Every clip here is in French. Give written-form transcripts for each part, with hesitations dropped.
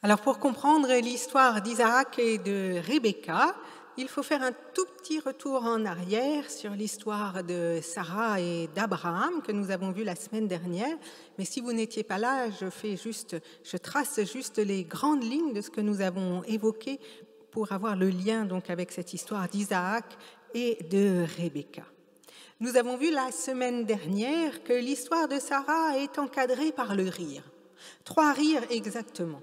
Alors pour comprendre l'histoire d'Isaac et de Rebecca, il faut faire un tout petit retour en arrière sur l'histoire de Sarah et d'Abraham que nous avons vu la semaine dernière. Mais si vous n'étiez pas là, je trace juste les grandes lignes de ce que nous avons évoqué pour avoir le lien donc avec cette histoire d'Isaac et de Rebecca. Nous avons vu la semaine dernière que l'histoire de Sarah est encadrée par le rire. 3 rires exactement.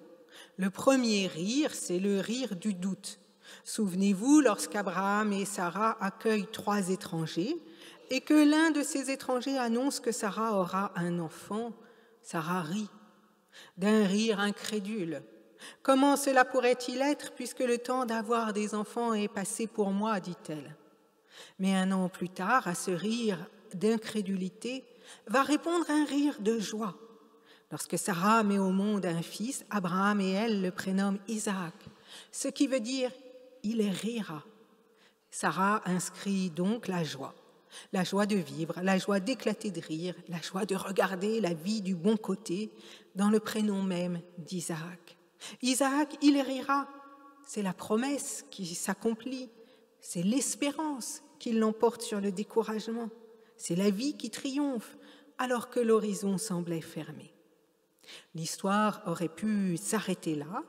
Le premier rire, c'est le rire du doute. Souvenez-vous, lorsqu'Abraham et Sarah accueillent 3 étrangers et que l'un de ces étrangers annonce que Sarah aura un enfant, Sarah rit, d'un rire incrédule. Comment cela pourrait-il être puisque le temps d'avoir des enfants est passé pour moi, dit-elle. Mais 1 an plus tard, à ce rire d'incrédulité, va répondre un rire de joie. Lorsque Sarah met au monde un fils, Abraham et elle le prénomment Isaac, ce qui veut dire « il rira ». Sarah inscrit donc la joie de vivre, la joie d'éclater de rire, la joie de regarder la vie du bon côté dans le prénom même d'Isaac. Isaac, il rira, c'est la promesse qui s'accomplit, c'est l'espérance qui l'emporte sur le découragement, c'est la vie qui triomphe alors que l'horizon semblait fermé. L'histoire aurait pu s'arrêter là,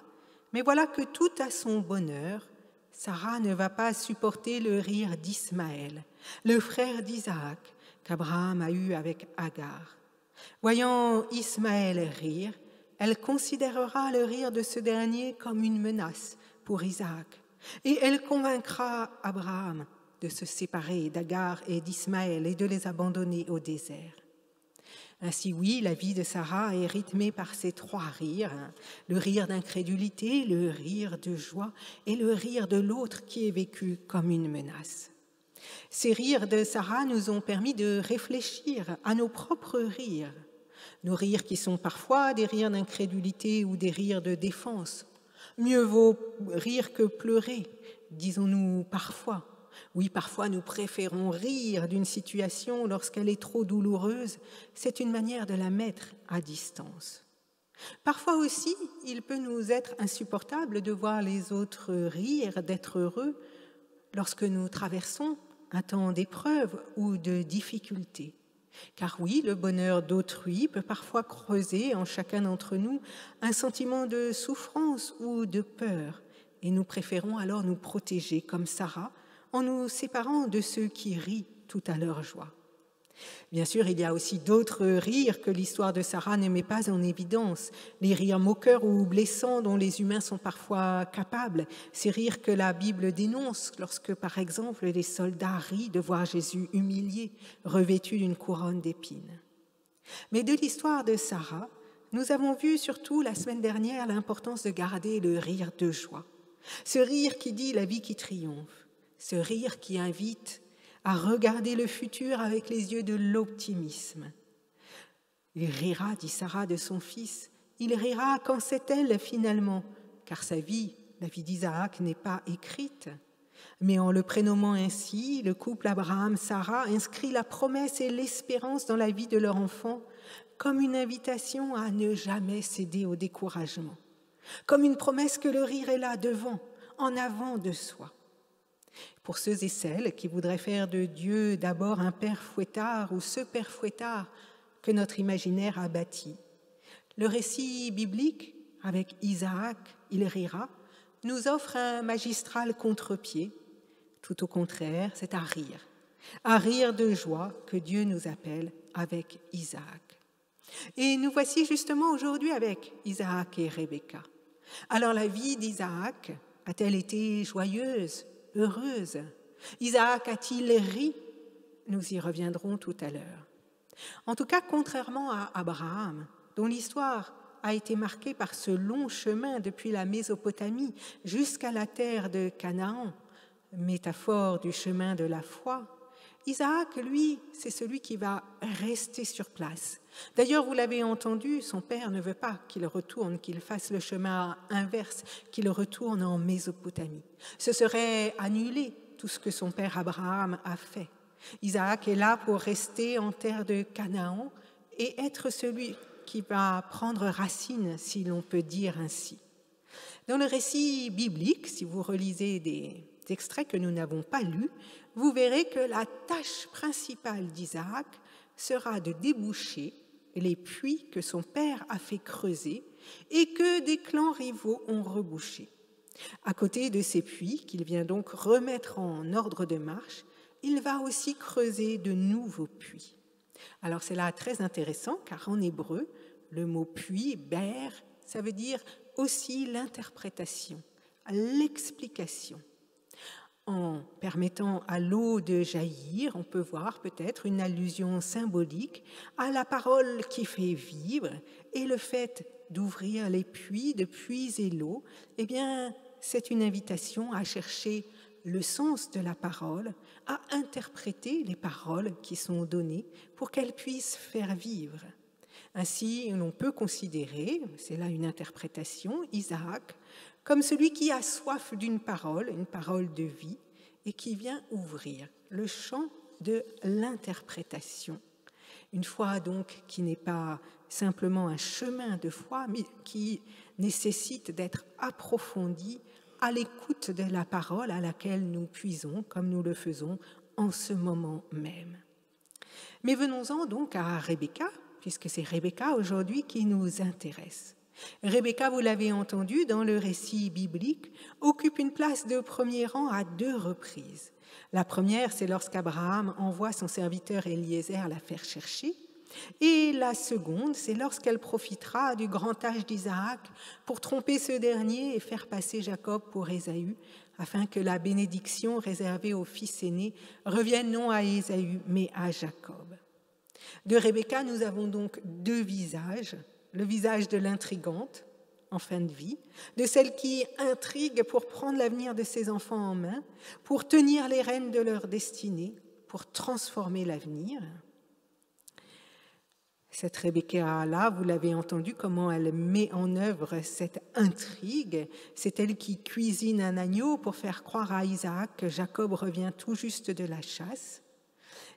mais voilà que tout à son bonheur, Sarah ne va pas supporter le rire d'Ismaël, le frère d'Isaac qu'Abraham a eu avec Agar. Voyant Ismaël rire, elle considérera le rire de ce dernier comme une menace pour Isaac, et elle convaincra Abraham de se séparer d'Agar et d'Ismaël et de les abandonner au désert. Ainsi, oui, la vie de Sarah est rythmée par ces 3 rires, le rire d'incrédulité, le rire de joie et le rire de l'autre qui est vécu comme une menace. Ces rires de Sarah nous ont permis de réfléchir à nos propres rires, nos rires qui sont parfois des rires d'incrédulité ou des rires de défense. Mieux vaut rire que pleurer, disons-nous parfois. Oui, parfois nous préférons rire d'une situation lorsqu'elle est trop douloureuse. C'est une manière de la mettre à distance. Parfois aussi, il peut nous être insupportable de voir les autres rire, d'être heureux, lorsque nous traversons un temps d'épreuve ou de difficulté. Car oui, le bonheur d'autrui peut parfois creuser en chacun d'entre nous un sentiment de souffrance ou de peur, et nous préférons alors nous protéger comme Sarah, en nous séparant de ceux qui rient tout à leur joie. Bien sûr, il y a aussi d'autres rires que l'histoire de Sarah ne met pas en évidence, les rires moqueurs ou blessants dont les humains sont parfois capables, ces rires que la Bible dénonce lorsque, par exemple, les soldats rient de voir Jésus humilié, revêtu d'une couronne d'épines. Mais de l'histoire de Sarah, nous avons vu surtout la semaine dernière l'importance de garder le rire de joie, ce rire qui dit la vie qui triomphe, ce rire qui invite à regarder le futur avec les yeux de l'optimisme. Il rira, dit Sarah de son fils, il rira quand c'est elle finalement, car sa vie, la vie d'Isaac, n'est pas écrite. Mais en le prénommant ainsi, le couple Abraham-Sarah inscrit la promesse et l'espérance dans la vie de leur enfant comme une invitation à ne jamais céder au découragement, comme une promesse que le rire est là devant, en avant de soi. Pour ceux et celles qui voudraient faire de Dieu d'abord un père fouettard ou ce père fouettard que notre imaginaire a bâti, le récit biblique avec Isaac, il rira, nous offre un magistral contre-pied. Tout au contraire, c'est à rire de joie que Dieu nous appelle avec Isaac. Et nous voici justement aujourd'hui avec Isaac et Rebecca. Alors la vie d'Isaac a-t-elle été joyeuse, heureuse? Isaac a-t-il ri? Nous y reviendrons tout à l'heure. En tout cas, contrairement à Abraham, dont l'histoire a été marquée par ce long chemin depuis la Mésopotamie jusqu'à la terre de Canaan, métaphore du chemin de la foi, Isaac, lui, c'est celui qui va rester sur place. D'ailleurs, vous l'avez entendu, son père ne veut pas qu'il retourne, qu'il fasse le chemin inverse, qu'il retourne en Mésopotamie. Ce serait annuler tout ce que son père Abraham a fait. Isaac est là pour rester en terre de Canaan et être celui qui va prendre racine, si l'on peut dire ainsi. Dans le récit biblique, si vous relisez des extraits que nous n'avons pas lus, vous verrez que la tâche principale d'Isaac sera de déboucher les puits que son père a fait creuser et que des clans rivaux ont rebouchés. À côté de ces puits, qu'il vient donc remettre en ordre de marche, il va aussi creuser de nouveaux puits. Alors c'est là très intéressant, car en hébreu, le mot puits, ber, ça veut dire aussi l'interprétation, l'explication. En permettant à l'eau de jaillir, on peut voir peut-être une allusion symbolique à la parole qui fait vivre, et le fait d'ouvrir les puits, de puiser l'eau, eh bien, c'est une invitation à chercher le sens de la parole, à interpréter les paroles qui sont données pour qu'elles puissent faire vivre. Ainsi, on peut considérer, c'est là une interprétation, Isaac, comme celui qui a soif d'une parole, une parole de vie, et qui vient ouvrir le champ de l'interprétation. Une foi donc qui n'est pas simplement un chemin de foi, mais qui nécessite d'être approfondie à l'écoute de la parole à laquelle nous puisons, comme nous le faisons en ce moment même. Mais venons-en donc à Rebecca, puisque c'est Rebecca aujourd'hui qui nous intéresse. Rebecca, vous l'avez entendu dans le récit biblique, occupe une place de premier rang à 2 reprises. La première, c'est lorsqu'Abraham envoie son serviteur Eliezer la faire chercher. Et la seconde, c'est lorsqu'elle profitera du grand âge d'Isaac pour tromper ce dernier et faire passer Jacob pour Ésaü, afin que la bénédiction réservée au fils aîné revienne non à Ésaü, mais à Jacob. De Rebecca, nous avons donc 2 visages. Le visage de l'intrigante en fin de vie, de celle qui intrigue pour prendre l'avenir de ses enfants en main, pour tenir les rênes de leur destinée, pour transformer l'avenir. Cette Rebecca-là, vous l'avez entendu, comment elle met en œuvre cette intrigue. C'est elle qui cuisine un agneau pour faire croire à Isaac que Jacob revient tout juste de la chasse.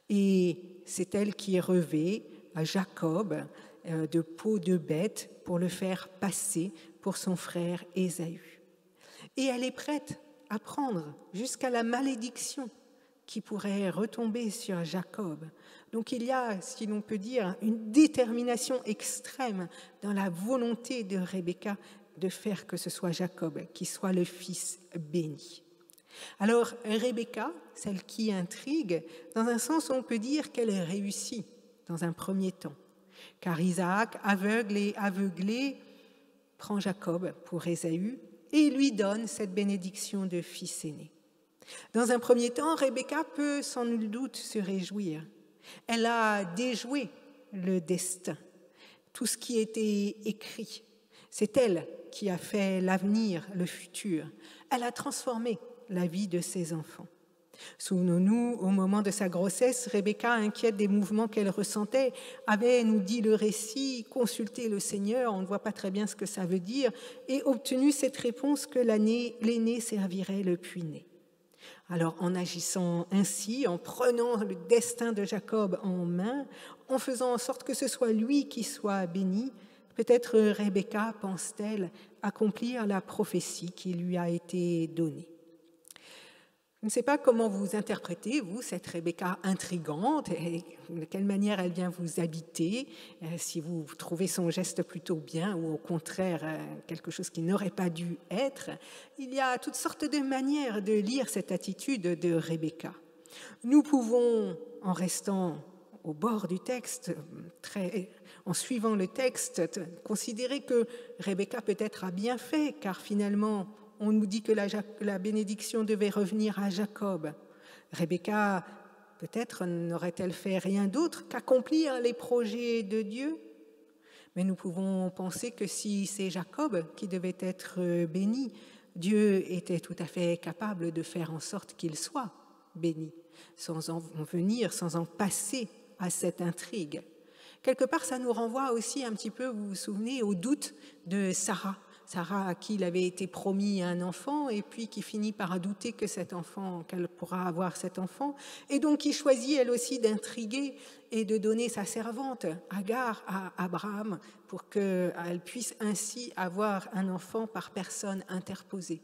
Et c'est elle qui revêt à Jacob de peau de bête pour le faire passer pour son frère Ésaü. Et elle est prête à prendre jusqu'à la malédiction qui pourrait retomber sur Jacob. Donc il y a, si l'on peut dire, une détermination extrême dans la volonté de Rebecca de faire que ce soit Jacob qui soit le fils béni. Alors Rebecca, celle qui intrigue, dans un sens on peut dire qu'elle réussit dans un premier temps. Car Isaac, aveugle et aveuglé, prend Jacob pour Ésaü et lui donne cette bénédiction de fils aîné. Dans un premier temps, Rebecca peut sans nul doute se réjouir. Elle a déjoué le destin, tout ce qui était écrit. C'est elle qui a fait l'avenir, le futur. Elle a transformé la vie de ses enfants. Souvenons-nous, au moment de sa grossesse, Rebecca, inquiète des mouvements qu'elle ressentait, avait, nous dit le récit, consulté le Seigneur, on ne voit pas très bien ce que ça veut dire, et obtenu cette réponse que l'aîné servirait le puits-né. Alors, en agissant ainsi, en prenant le destin de Jacob en main, en faisant en sorte que ce soit lui qui soit béni, peut-être Rebecca, pense-t-elle, accomplir la prophétie qui lui a été donnée. Je ne sais pas comment vous interprétez, vous, cette Rebecca intrigante, et de quelle manière elle vient vous habiter, si vous trouvez son geste plutôt bien ou au contraire quelque chose qui n'aurait pas dû être. Il y a toutes sortes de manières de lire cette attitude de Rebecca. Nous pouvons, en restant au bord du texte, en suivant le texte, considérer que Rebecca peut-être a bien fait, car finalement, on nous dit que la bénédiction devait revenir à Jacob. Rebecca, peut-être n'aurait-elle fait rien d'autre qu'accomplir les projets de Dieu. Mais nous pouvons penser que si c'est Jacob qui devait être béni, Dieu était tout à fait capable de faire en sorte qu'il soit béni, sans en venir, sans en passer à cette intrigue. Quelque part, ça nous renvoie aussi un petit peu, vous vous souvenez, au doute de Sarah Sarah à qui il avait été promis un enfant et puis qui finit par douter que qu'elle pourra avoir cet enfant, et donc qui choisit elle aussi d'intriguer et de donner sa servante Agar à Abraham pour qu'elle puisse ainsi avoir un enfant par personne interposée.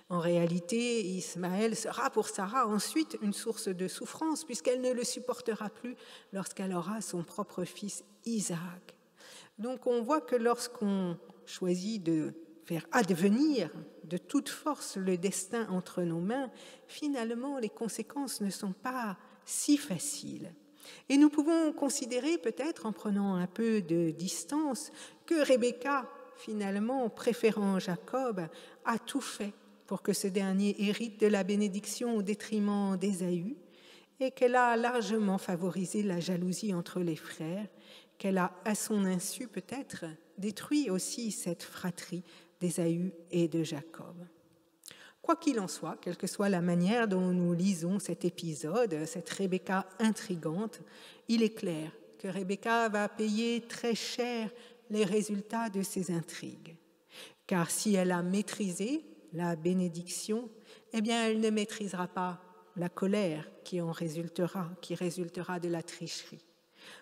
En réalité, Ismaël sera pour Sarah ensuite une source de souffrance puisqu'elle ne le supportera plus lorsqu'elle aura son propre fils Isaac. Donc on voit que lorsqu'on choisit de faire advenir de toute force le destin entre nos mains, finalement les conséquences ne sont pas si faciles. Et nous pouvons considérer peut-être, en prenant un peu de distance, que Rebecca, finalement, préférant Jacob, a tout fait pour que ce dernier hérite de la bénédiction au détriment d'Ésaü, et qu'elle a largement favorisé la jalousie entre les frères, qu'elle a, à son insu peut-être, détruit aussi cette fratrie d'Ésaü et de Jacob. Quoi qu'il en soit, quelle que soit la manière dont nous lisons cet épisode, cette Rebecca intrigante, il est clair que Rebecca va payer très cher les résultats de ses intrigues. Car si elle a maîtrisé la bénédiction, eh bien elle ne maîtrisera pas la colère qui résultera de la tricherie.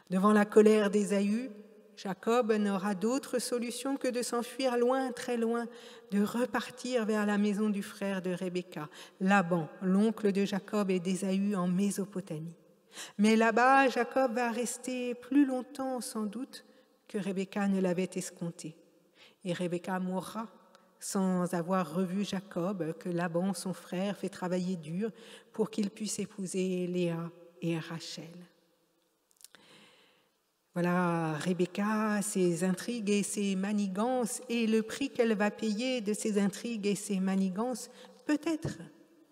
Devant la colère d'Ésaü, Jacob n'aura d'autre solution que de s'enfuir loin, très loin, de repartir vers la maison du frère de Rebecca, Laban, l'oncle de Jacob et d'Ésaü en Mésopotamie. Mais là-bas, Jacob va rester plus longtemps sans doute que Rebecca ne l'avait escompté. Et Rebecca mourra sans avoir revu Jacob, que Laban, son frère, fait travailler dur pour qu'il puisse épouser Léa et Rachel. Voilà Rebecca, ses intrigues et ses manigances, et le prix qu'elle va payer de ses intrigues et ses manigances, peut-être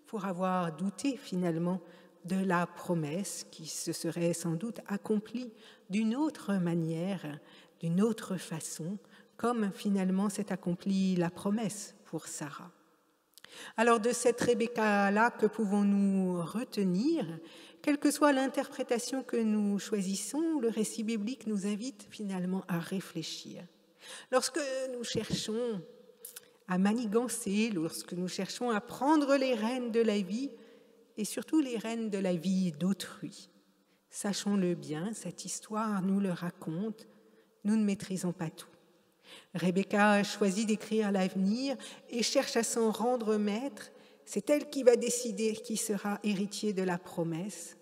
pour avoir douté finalement de la promesse qui se serait sans doute accomplie d'une autre manière, d'une autre façon, comme finalement s'est accomplie la promesse pour Sarah. Alors de cette Rebecca-là, que pouvons-nous retenir ? Quelle que soit l'interprétation que nous choisissons, le récit biblique nous invite finalement à réfléchir. Lorsque nous cherchons à manigancer, lorsque nous cherchons à prendre les rênes de la vie, et surtout les rênes de la vie d'autrui, sachons-le bien, cette histoire nous le raconte, nous ne maîtrisons pas tout. Rebecca choisit d'écrire l'avenir et cherche à s'en rendre maître. C'est elle qui va décider qui sera héritier de la promesse.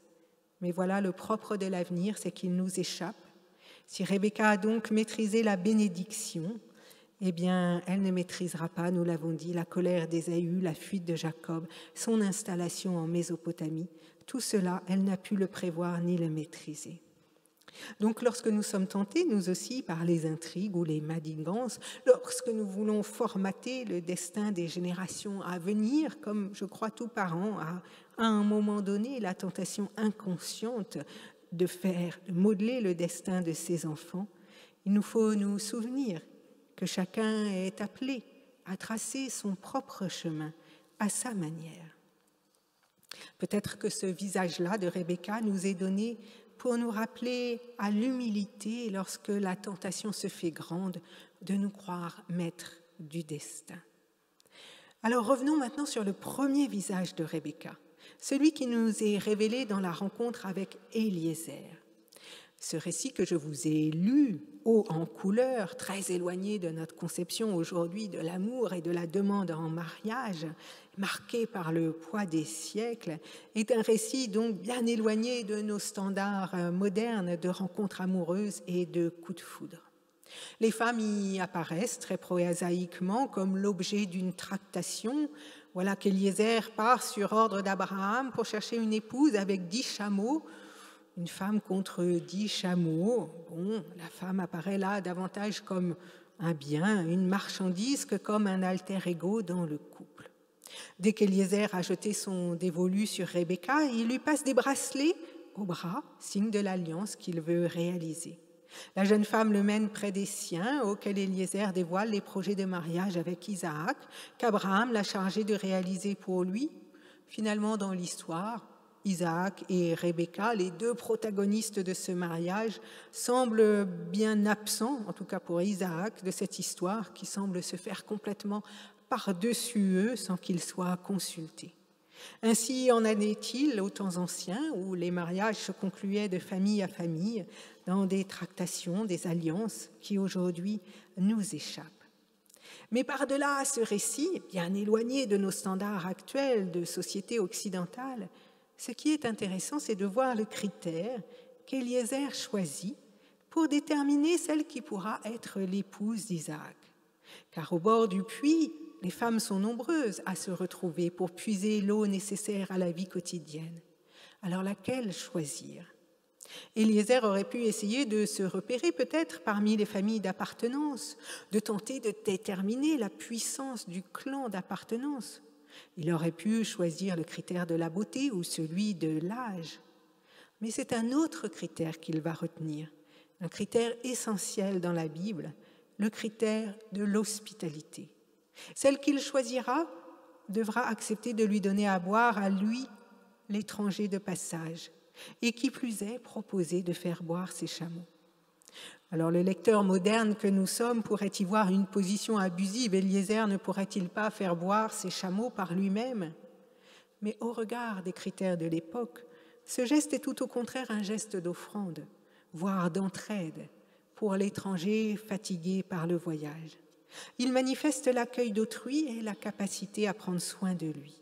Mais voilà, le propre de l'avenir, c'est qu'il nous échappe. Si Rebecca a donc maîtrisé la bénédiction, eh bien, elle ne maîtrisera pas, nous l'avons dit, la colère d'Ésaü, la fuite de Jacob, son installation en Mésopotamie. Tout cela, elle n'a pu le prévoir ni le maîtriser. Donc lorsque nous sommes tentés, nous aussi, par les intrigues ou les manigances, lorsque nous voulons formater le destin des générations à venir, comme je crois tout parent a à un moment donné la tentation inconsciente de modeler le destin de ses enfants, il nous faut nous souvenir que chacun est appelé à tracer son propre chemin à sa manière. Peut-être que ce visage-là de Rebecca nous est donné pour nous rappeler à l'humilité lorsque la tentation se fait grande de nous croire maîtres du destin. Alors revenons maintenant sur le premier visage de Rebecca, celui qui nous est révélé dans la rencontre avec Éliézer. Ce récit que je vous ai lu, haut en couleur, très éloigné de notre conception aujourd'hui de l'amour et de la demande en mariage, marqué par le poids des siècles, est un récit donc bien éloigné de nos standards modernes de rencontres amoureuses et de coups de foudre. Les femmes y apparaissent très prosaïquement comme l'objet d'une tractation. Voilà qu'Éliézer part sur ordre d'Abraham pour chercher une épouse avec 10 chameaux, une femme contre 10 chameaux. Bon, la femme apparaît là davantage comme un bien, une marchandise, que comme un alter ego dans le couple. Dès qu'Éliézer a jeté son dévolu sur Rebecca, il lui passe des bracelets au bras, signe de l'alliance qu'il veut réaliser. La jeune femme le mène près des siens, auxquels Éliézer dévoile les projets de mariage avec Isaac, qu'Abraham l'a chargé de réaliser pour lui. Finalement, dans l'histoire, Isaac et Rebecca, les deux protagonistes de ce mariage, semblent bien absents, en tout cas pour Isaac, de cette histoire qui semble se faire complètement par-dessus eux sans qu'ils soient consultés. Ainsi en est-il aux temps anciens où les mariages se concluaient de famille à famille dans des tractations, des alliances qui aujourd'hui nous échappent. Mais par-delà ce récit, bien éloigné de nos standards actuels de société occidentale, ce qui est intéressant, c'est de voir le critère qu'Éliézer choisit pour déterminer celle qui pourra être l'épouse d'Isaac. Car au bord du puits, les femmes sont nombreuses à se retrouver pour puiser l'eau nécessaire à la vie quotidienne. Alors laquelle choisir ? Éliézer aurait pu essayer de se repérer peut-être parmi les familles d'appartenance, de tenter de déterminer la puissance du clan d'appartenance. Il aurait pu choisir le critère de la beauté ou celui de l'âge. Mais c'est un autre critère qu'il va retenir, un critère essentiel dans la Bible, le critère de l'hospitalité. Celle qu'il choisira devra accepter de lui donner à boire à lui, l'étranger de passage, et qui plus est, proposer de faire boire ses chameaux. Alors le lecteur moderne que nous sommes pourrait y voir une position abusive. Éliézer ne pourrait-il pas faire boire ses chameaux par lui-même ? Mais au regard des critères de l'époque, ce geste est tout au contraire un geste d'offrande, voire d'entraide, pour l'étranger fatigué par le voyage. Il manifeste l'accueil d'autrui et la capacité à prendre soin de lui.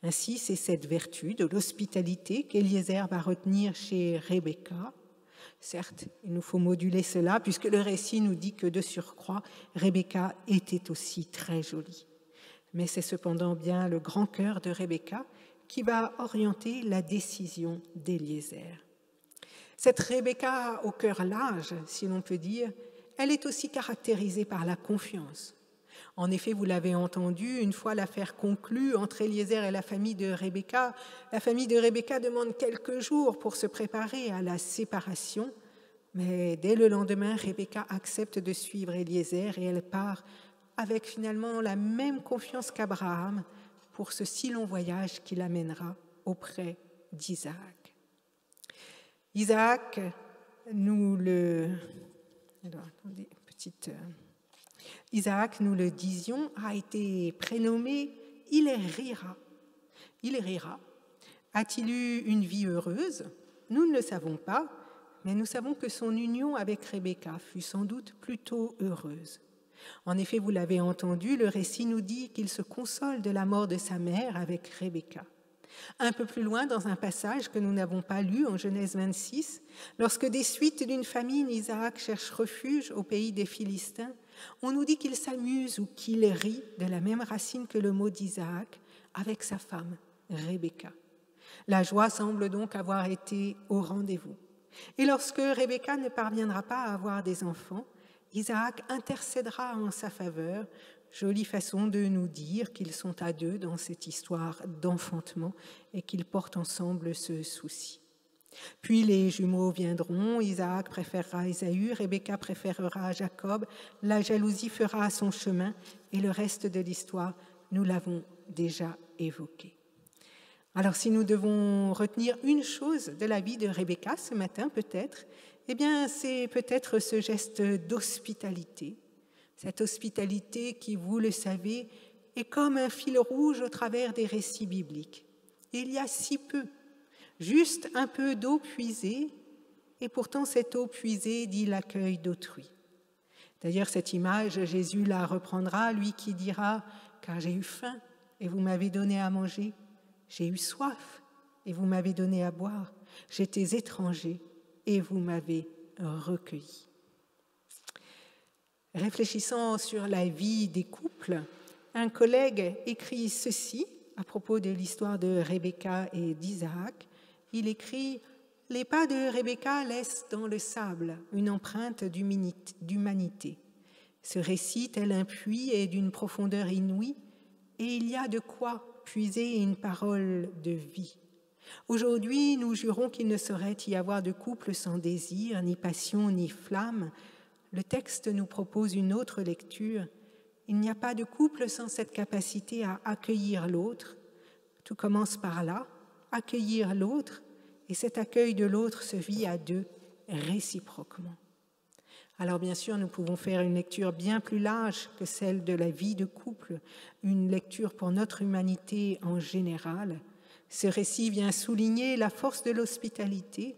Ainsi, c'est cette vertu de l'hospitalité qu'Éliézer va retenir chez Rebecca. Certes, il nous faut moduler cela, puisque le récit nous dit que de surcroît, Rebecca était aussi très jolie. Mais c'est cependant bien le grand cœur de Rebecca qui va orienter la décision d'Éliézer. Cette Rebecca au cœur large, si l'on peut dire, elle est aussi caractérisée par la confiance. En effet, vous l'avez entendu, une fois l'affaire conclue entre Éliézer et la famille de Rebecca demande quelques jours pour se préparer à la séparation, mais dès le lendemain, Rebecca accepte de suivre Éliézer et elle part avec finalement la même confiance qu'Abraham pour ce si long voyage qui l'amènera auprès d'Isaac. Isaac, Isaac, nous le disions, a été prénommé Ilérira. Ilérira a-t-il eu une vie heureuse ? Nous ne le savons pas, mais nous savons que son union avec Rebecca fut sans doute plutôt heureuse. En effet, vous l'avez entendu, le récit nous dit qu'il se console de la mort de sa mère avec Rebecca. Un peu plus loin, dans un passage que nous n'avons pas lu en Genèse 26, lorsque des suites d'une famine, Isaac cherche refuge au pays des Philistins, on nous dit qu'il s'amuse ou qu'il rit de la même racine que le mot d'Isaac avec sa femme, Rebecca. La joie semble donc avoir été au rendez-vous. Et lorsque Rebecca ne parviendra pas à avoir des enfants, Isaac intercédera en sa faveur. Jolie façon de nous dire qu'ils sont à deux dans cette histoire d'enfantement et qu'ils portent ensemble ce souci. Puis les jumeaux viendront, Isaac préférera Ésaü, Rebecca préférera Jacob, la jalousie fera son chemin et le reste de l'histoire, nous l'avons déjà évoqué. Alors si nous devons retenir une chose de la vie de Rebecca ce matin peut-être, eh bien c'est peut-être ce geste d'hospitalité. Cette hospitalité qui, vous le savez, est comme un fil rouge au travers des récits bibliques. Il y a si peu, juste un peu d'eau puisée, et pourtant cette eau puisée dit l'accueil d'autrui. D'ailleurs, cette image, Jésus la reprendra, lui qui dira « Car j'ai eu faim et vous m'avez donné à manger, j'ai eu soif et vous m'avez donné à boire, j'étais étranger et vous m'avez recueilli. » Réfléchissant sur la vie des couples, un collègue écrit ceci à propos de l'histoire de Rebecca et d'Isaac. Il écrit « Les pas de Rebecca laissent dans le sable une empreinte d'humanité. Ce récit, tel un puits, est d'une profondeur inouïe et il y a de quoi puiser une parole de vie. Aujourd'hui, nous jurons qu'il ne saurait y avoir de couple sans désir, ni passion, ni flamme. Le texte nous propose une autre lecture. Il n'y a pas de couple sans cette capacité à accueillir l'autre. Tout commence par là, accueillir l'autre, et cet accueil de l'autre se vit à deux réciproquement. Alors bien sûr, nous pouvons faire une lecture bien plus large que celle de la vie de couple, une lecture pour notre humanité en général. Ce récit vient souligner la force de l'hospitalité.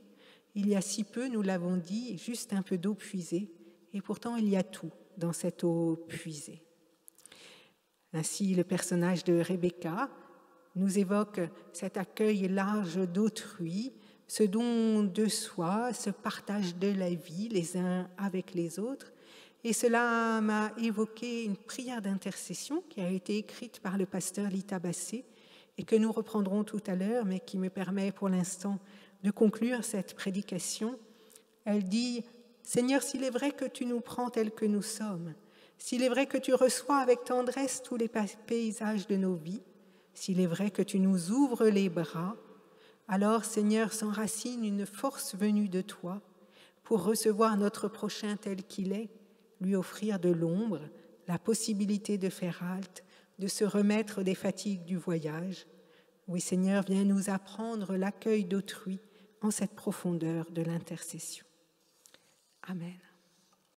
Il y a si peu, nous l'avons dit, juste un peu d'eau puisée, et pourtant il y a tout dans cette eau puisée. Ainsi, le personnage de Rebecca nous évoque cet accueil large d'autrui, ce don de soi, ce partage de la vie les uns avec les autres. Et cela m'a évoqué une prière d'intercession qui a été écrite par le pasteur Lita Bassé et que nous reprendrons tout à l'heure, mais qui me permet pour l'instant de conclure cette prédication. Elle dit « Seigneur, s'il est vrai que tu nous prends tels que nous sommes, s'il est vrai que tu reçois avec tendresse tous les paysages de nos vies, s'il est vrai que tu nous ouvres les bras, alors, Seigneur, s'enracine une force venue de toi pour recevoir notre prochain tel qu'il est, lui offrir de l'ombre, la possibilité de faire halte, de se remettre des fatigues du voyage. Oui, Seigneur, viens nous apprendre l'accueil d'autrui en cette profondeur de l'intercession. Amen.